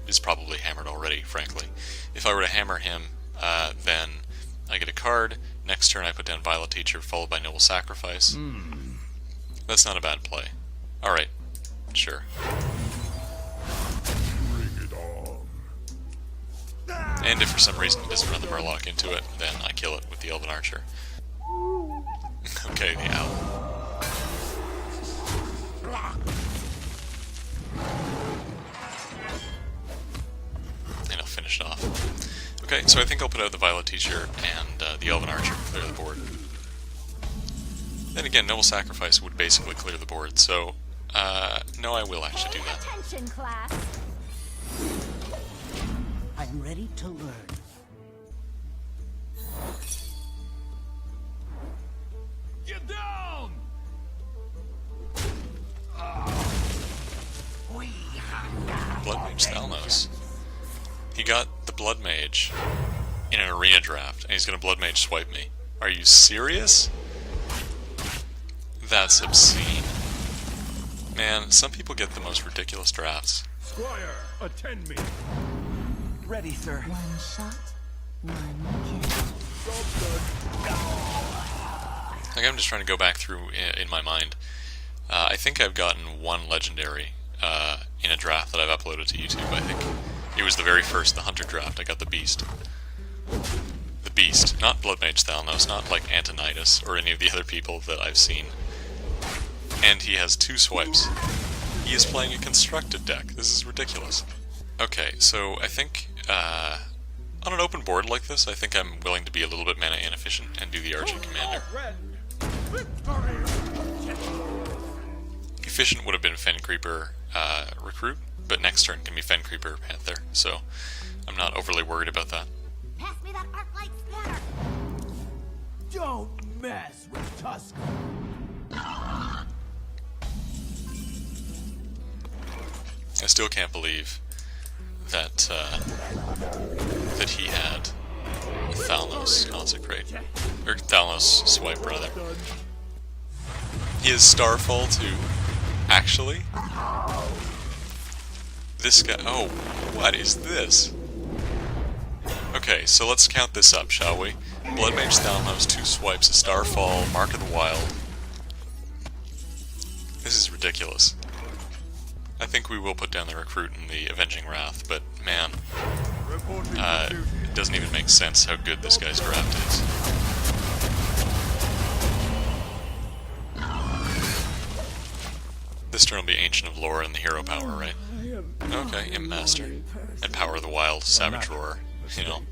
is probably hammered already, frankly, if I were to hammer him, then I get a card. Next turn I put down Violet Teacher, followed by Noble Sacrifice. That's not a bad play. Alright, sure. Bring it on. And if for some reason he doesn't run the Murloc into it, then I kill it with the Elven Archer. Okay, the owl. And I'll finish it off. Okay, so I think I'll put out the Violet Teacher and the Elven Archer to clear the board. Then again, Noble Sacrifice would basically clear the board, so no, I will actually do that. Attention, class. I am ready to learn. Get down! Blood Mage Thalnos. He got the Blood Mage in an arena draft, and he's gonna Blood Mage swipe me. Are you serious? That's obscene. Man, some people get the most ridiculous drafts. Squire, attend me. Ready, sir. One shot, one kill. Like, I'm just trying to go back through in my mind. I think I've gotten one legendary in a draft that I've uploaded to YouTube. I think it was the very first, the Hunter draft. I got the Beast. The Beast, not Blood Mage Thalnos, not like Antonidas or any of the other people that I've seen. And he has 2 swipes. He is playing a constructed deck. This is ridiculous. Okay, so I think on an open board like this, I think I'm willing to be a little bit mana inefficient and do the Arching Commander. Efficient would have been Fen Creeper Recruit, but next turn can be Fen Creeper Panther, so I'm not overly worried about that. Pass me that arc-light spanner. Don't mess with Tusk. I still can't believe that that he had Thalnos Consecrate, or Thalnos Swipe rather. He has Starfall too. Actually, this guy. Oh, what is this? Okay, so let's count this up, shall we? Blood Mage Thalnos, 2 swipes, a Starfall, Mark of the Wild. This is ridiculous. I think we will put down the Recruit and the Avenging Wrath, but man, it doesn't even make sense how good this guy's draft is. This turn will be Ancient of Lore and the hero power, right? Okay, Imp Master. And Power of the Wild, Savage Roar, you know.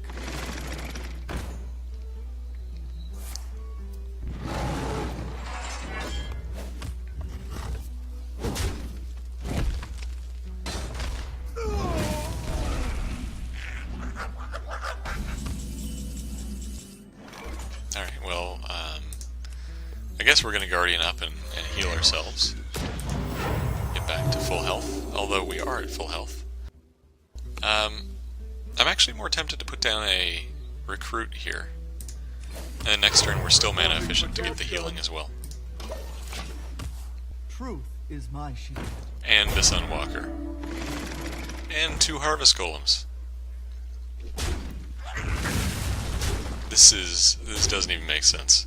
Alright, well, I guess we're going to Guardian up and heal ourselves. Get back to full health, although we are at full health. I'm actually more tempted to put down a Recruit here. And next turn we're still mana efficient to get the healing as well. Truth is my shield. And the Sunwalker. And 2 Harvest Golems. This doesn't even make sense.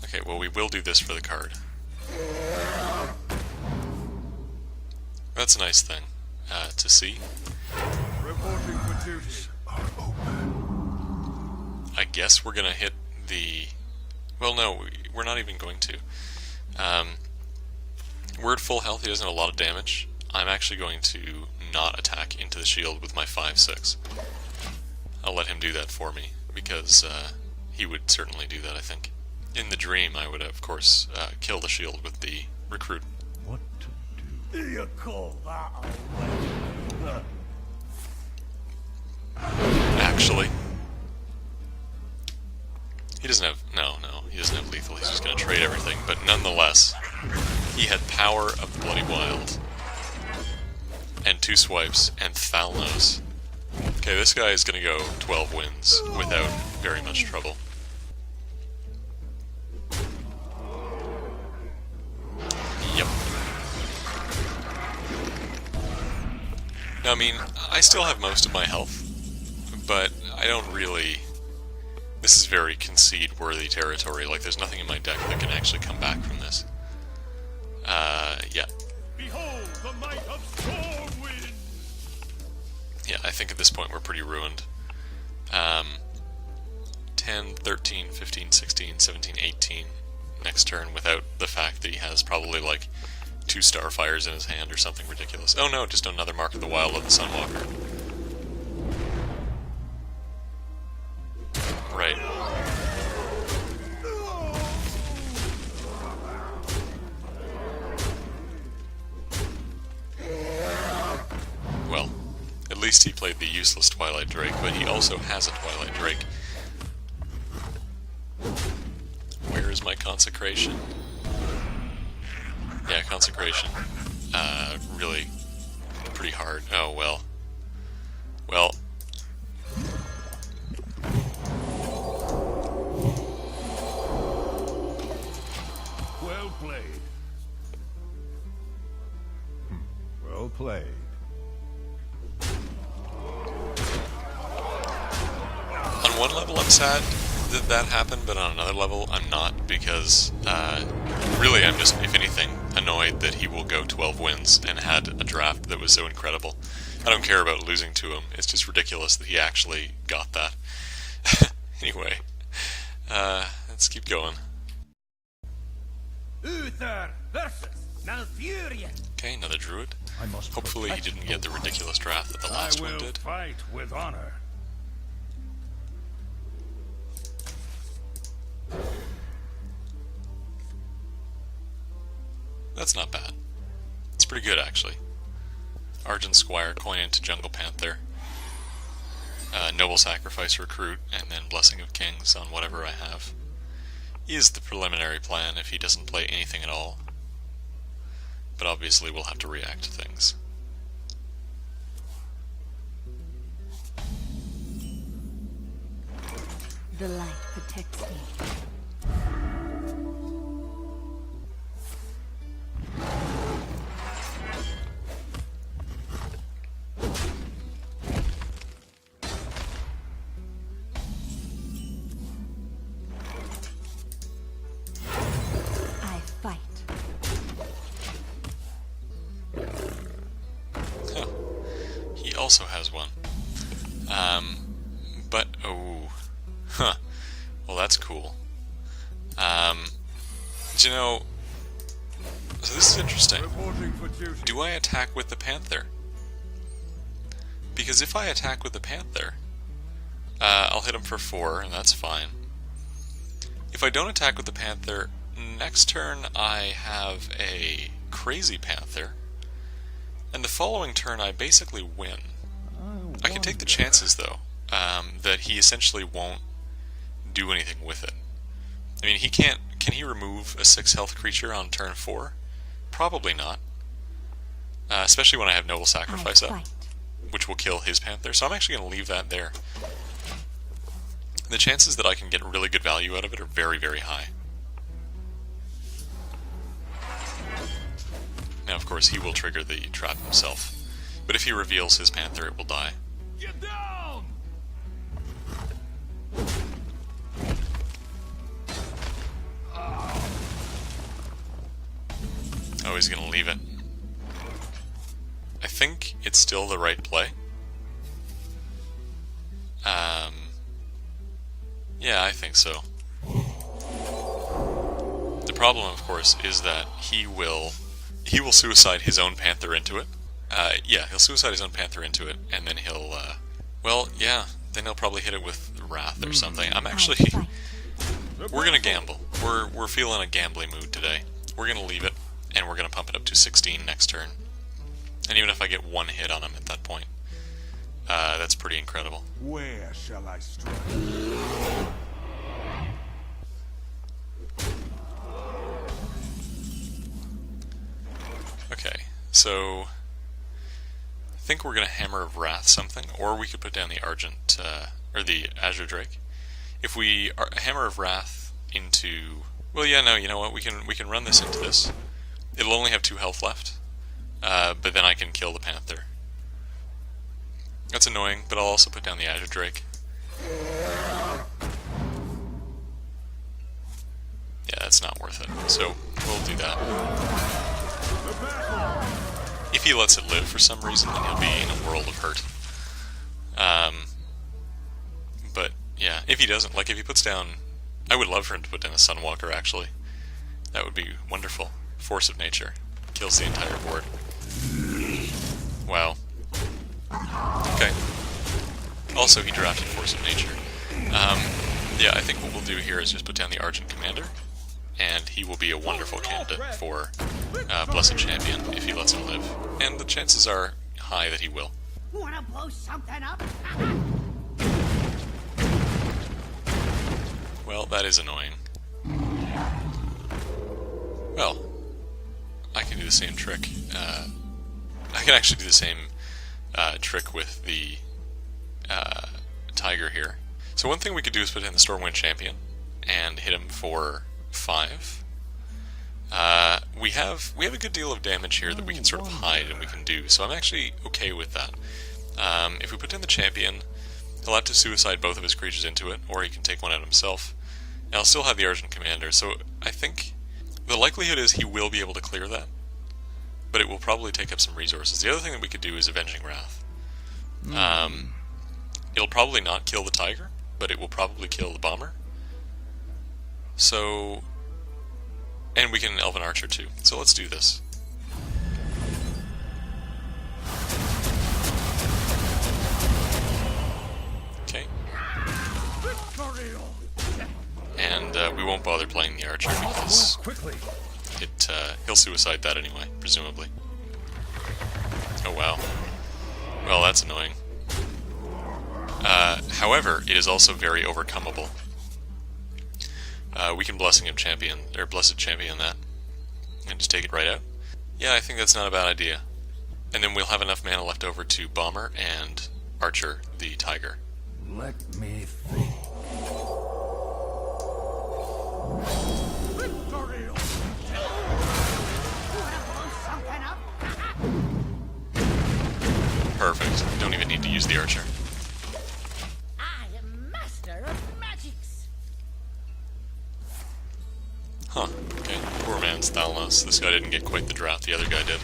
Okay, well we will do this for the card. That's a nice thing to see. Reporting for duty. I guess we're gonna hit the... Well, no, we're not even going to. We're at full health, he doesn't have a lot of damage. I'm actually going to not attack into the shield with my 5/6. I'll let him do that for me, because he would certainly do that, I think. In the dream, I would, of course, kill the shield with the recruit. What to do? You call that a way? Actually, he doesn't have... No, he doesn't have lethal. He's just going to trade everything. But nonetheless, he had Power of the Bloody Wild, and 2 swipes, and Thalnos. Okay, this guy is going to go 12 wins without very much trouble. Yep. Now, I mean, I still have most of my health, but I don't really... This is very concede-worthy territory. Like, there's nothing in my deck that can actually come back from this. Yeah. Behold the might of Stormwind! Yeah, I think at this point we're pretty ruined. 10, 13, 15, 16, 17, 18 next turn without the fact that he has probably like 2 Starfires in his hand or something ridiculous. Oh no, just another Mark of the Wild of the Sunwalker. Right. Well, at least he played the useless Twilight Drake, but he also has a Twilight Drake. Where is my Consecration? Yeah, Consecration. Really pretty hard. Oh, well. Well. Well played. Well played. On one level I'm sad that that happened, but on another level I'm not, because really I'm just, if anything, annoyed that he will go 12 wins and had a draft that was so incredible. I don't care about losing to him, it's just ridiculous that he actually got that. Anyway, let's keep going. Uther versus Malfurion. Okay, another Druid. I must Hopefully he didn't get the ridiculous draft that the last I one will did. fight with honor. That's not bad. It's pretty good, actually. Argent Squire, coin into Jungle Panther. Noble Sacrifice Recruit, and then Blessing of Kings on whatever I have. Is the preliminary plan if he doesn't play anything at all. But obviously we'll have to react to things. The light protects me. I fight. Huh. He also has one. But, oh. Huh. Well, that's cool. You know, so this is interesting. Reporting for duty. Do I attack with the Panther? Because if I attack with the Panther, I'll hit him for 4, and that's fine. If I don't attack with the Panther, next turn I have a Crazy Panther, and the following turn I basically win. I can take the chances, though, that he essentially won't do anything with it. I mean, he can't... Can he remove a 6 health creature on turn 4? Probably not. Especially when I have Noble Sacrifice up, which will kill his Panther, so I'm actually going to leave that there. The chances that I can get really good value out of it are very, very high. Now, of course, he will trigger the trap himself, but if he reveals his Panther, it will die. Get down! Oh, he's going to leave it. I think it's still the right play. Yeah, I think so. The problem, of course, is that he will suicide his own Panther into it, Yeah, he'll suicide his own Panther into it, and then he'll, well, yeah, then he'll probably hit it with Wrath or something. I'm actually, I fight. we're gonna gamble. We're feeling a gambling mood today. We're gonna leave it, and we're gonna pump it up to 16 next turn. And even if I get one hit on him at that point, that's pretty incredible. Where shall I strike? Okay, so I think we're gonna Hammer of Wrath something, or we could put down the Argent, or the Azure Drake. If we Hammer of Wrath into, well, yeah, no, you know what? We can run this into this. It'll only have 2 health left, but then I can kill the Panther. That's annoying, but I'll also put down the Azure Drake. Yeah, that's not worth it. So we'll do that. If he lets it live for some reason, then he'll be in a world of hurt. But yeah, if he doesn't, like if he puts down, I would love for him to put down a Sunwalker actually. That would be wonderful. Force of Nature. Kills the entire board. Wow. Okay. Also, he drafted Force of Nature. Yeah, I think what we'll do here is just put down the Argent Commander, and he will be a wonderful candidate for Blessed Champion if he lets him live. And the chances are high that he will. Wanna blow something up? Well, that is annoying. Well, I can do the same trick. I can actually do the same trick with the Tiger here. So one thing we could do is put in the Stormwind Champion and hit him for 5. We have a good deal of damage here that we can sort of hide and we can do, so I'm actually okay with that. If we put in the Champion, he'll have to suicide both of his creatures into it, or he can take one out himself. And I'll still have the Argent Commander, so I think the likelihood is he will be able to clear that, but it will probably take up some resources. The other thing that we could do is Avenging Wrath. It'll probably not kill the Tiger, but it will probably kill the Bomber. So, and we can Elven Archer too. So let's do this. Okay. And we won't bother playing the Archer because he'll suicide that anyway, presumably. Oh wow. Well, that's annoying. However, it is also very overcomable. We can Blessed Champion that, and just take it right out. Yeah, I think that's not a bad idea. And then we'll have enough mana left over to Bomber and Archer the Tiger. Let me think. Perfect. Don't even need to use the Archer. I am master of magics. Huh, okay. Poor man's Thalnos. This guy didn't get quite the draft the other guy did.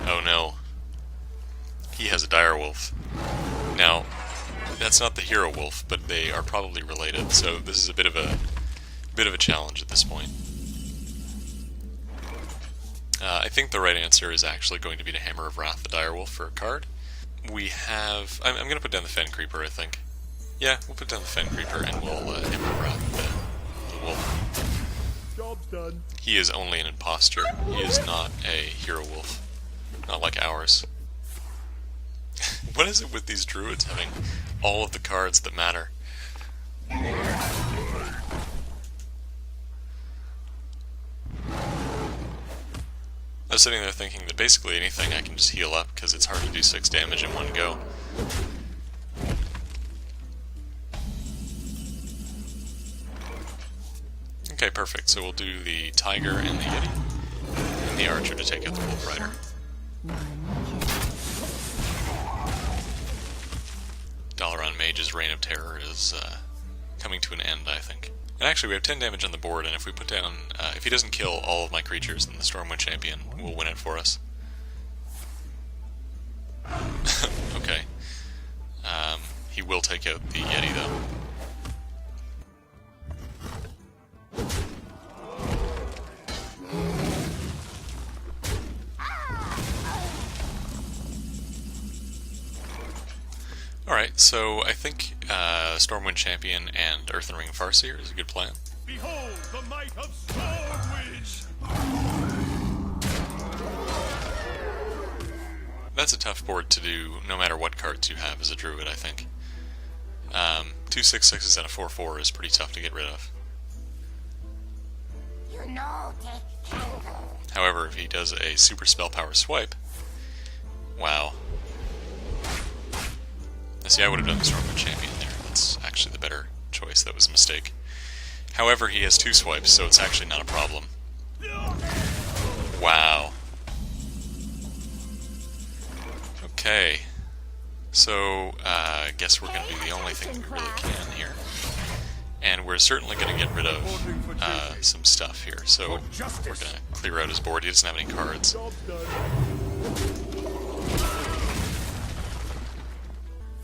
Oh no. He has a Direwolf. Now, that's not the Hero Wolf, but they are probably related, so this is a bit of a challenge at this point. I think the right answer is actually going to be to Hammer of Wrath the Direwolf for a card. We have... I'm going to put down the Fen Creeper, I think. Yeah, we'll put down the Fen Creeper and we'll Hammer of Wrath the Wolf. Job's done. He is only an imposter. He is not a Hero Wolf. Not like ours. What is it with these druids having all of the cards that matter? I was sitting there thinking that basically anything I can just heal up because it's hard to do 6 damage in one go. Okay, perfect. So we'll do the Tiger and the Yeti, and the Archer to take out the Wolf Rider. Dalaran Mage's Reign of Terror is coming to an end, I think. And actually, we have 10 damage on the board, and if we put down... if he doesn't kill all of my creatures, then the Stormwind Champion will win it for us. Okay. He will take out the Yeti, though. Alright, so I think Stormwind Champion and Earthen Ring Farseer is a good plan. Behold the might of Stormwind! That's a tough board to do, no matter what cards you have as a druid, I think. 2 6/6s and a 4/4 is pretty tough to get rid of. You know, However, if he does a super spell power swipe, wow. See, I would have done the Stormwind Champion there. That's actually the better choice. That was a mistake. However, he has 2 swipes, so it's actually not a problem. Wow. Okay. So, I guess we're going to do the only thing we really can here. And we're certainly going to get rid of some stuff here. So, we're going to clear out his board. He doesn't have any cards.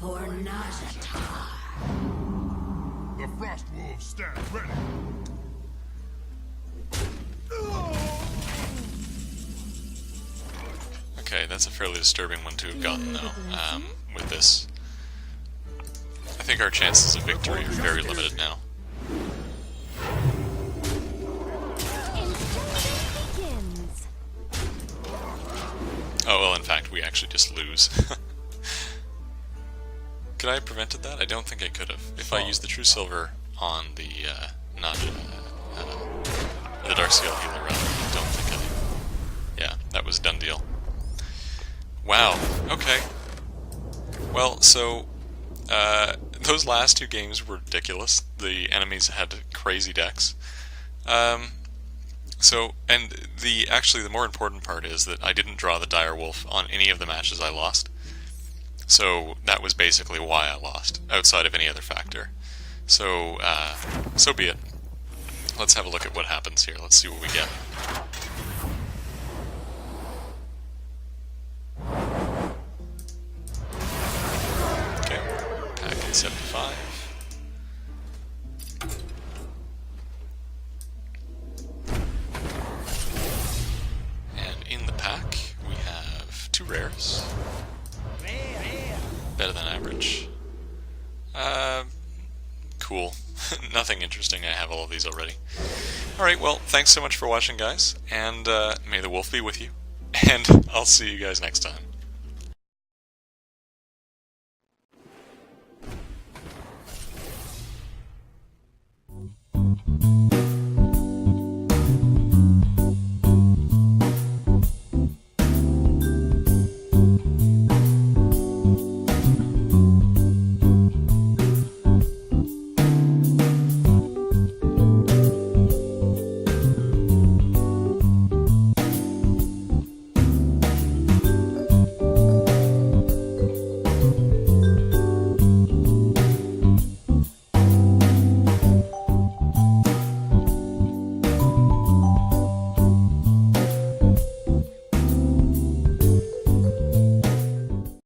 for Najatar. The Frost Wolves stand ready. Okay, that's a fairly disturbing one to have gotten, though, with this. I think our chances of victory are very limited now. Begins. Oh, well, in fact, we actually just lose. Could I have prevented that? I don't think I could have. If I used the True Silver on the the Darksteel Healer, rather, I don't think I... Yeah, that was a done deal. Wow, okay. Well, so, those last 2 games were ridiculous. The enemies had crazy decks. Actually, the more important part is that I didn't draw the Dire Wolf on any of the matches I lost. So, that was basically why I lost, outside of any other factor. So, so be it. Let's have a look at what happens here. Let's see what we get. Okay, pack at 75. And in the pack, we have 2 rares. Better than average. Cool. Nothing interesting, I have all of these already. Alright, well, thanks so much for watching, guys, and may the wolf be with you, and I'll see you guys next time.